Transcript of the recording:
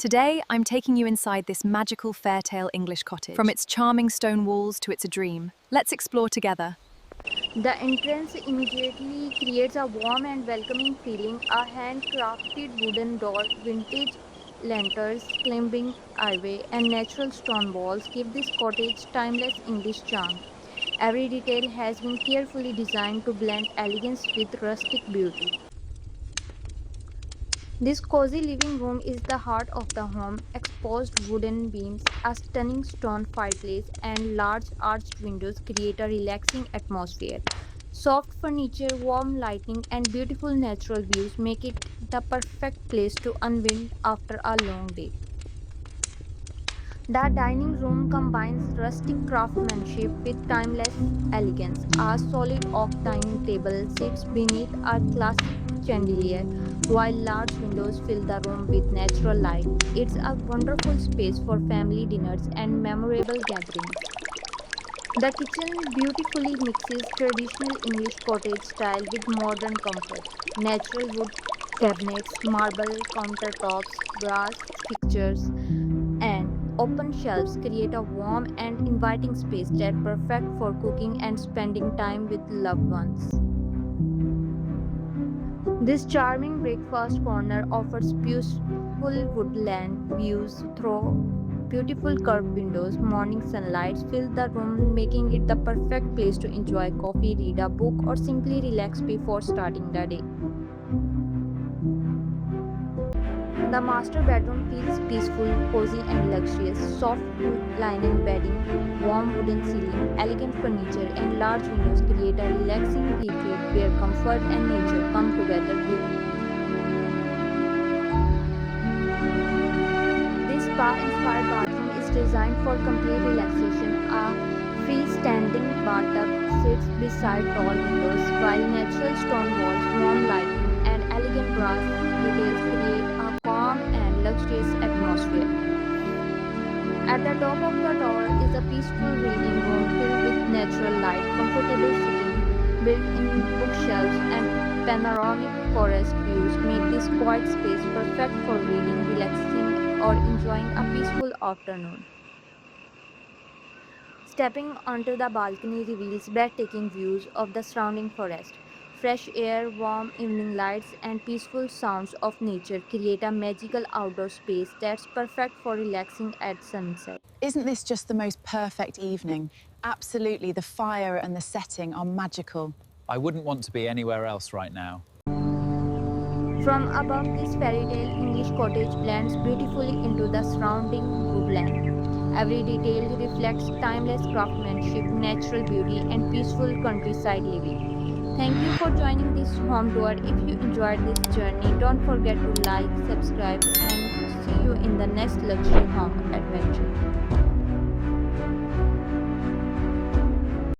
Today, I'm taking you inside this magical Fairytale English cottage. From its charming stone walls to its a dream, let's explore together. The entrance immediately creates a warm and welcoming feeling. A handcrafted wooden door, vintage lanterns, climbing highway, and natural stone walls give this cottage timeless English charm. Every detail has been carefully designed to blend elegance with rustic beauty. This cozy living room is the heart of the home. Exposed wooden beams, a stunning stone fireplace, and large arched windows create a relaxing atmosphere. Soft furniture, warm lighting, and beautiful natural views make it the perfect place to unwind after a long day. The dining room combines rustic craftsmanship with timeless elegance. A solid oak dining table sits beneath a classic chandelier, while large windows fill the room with natural light. It's a wonderful space for family dinners and memorable gatherings. The kitchen beautifully mixes traditional English cottage style with modern comfort. Natural wood cabinets, marble countertops, brass fixtures, and open shelves create a warm and inviting space that's perfect for cooking and spending time with loved ones. This charming breakfast corner offers peaceful woodland views through beautiful curved windows. Morning sunlight fills the room, making it the perfect place to enjoy coffee, read a book, or simply relax before starting the day. The master bedroom feels peaceful, cozy, and luxurious. Soft linen bedding, warm wooden ceiling, elegant furniture, and large windows create a relaxing retreat where comfort and nature come together beautifully. This spa-inspired bathroom is designed for complete relaxation. A freestanding bathtub sits beside tall windows, while natural stone walls, warm lighting, and elegant brass details create a calm and luxurious atmosphere. At the top of the tower is a peaceful reading room filled with natural light, comfortable seating, built-in bookshelves, and panoramic forest views make this quiet space perfect for reading, relaxing, or enjoying a peaceful afternoon. Stepping onto the balcony reveals breathtaking views of the surrounding forest. Fresh air, warm evening lights, and peaceful sounds of nature create a magical outdoor space that's perfect for relaxing at sunset. Isn't this just the most perfect evening? Absolutely, the fire and the setting are magical. I wouldn't want to be anywhere else right now. From above, this fairy tale English cottage blends beautifully into the surrounding woodland. Every detail reflects timeless craftsmanship, natural beauty, and peaceful countryside living. Thank you for joining this home tour. If you enjoyed this journey, don't forget to like, subscribe, and see you in the next luxury home adventure.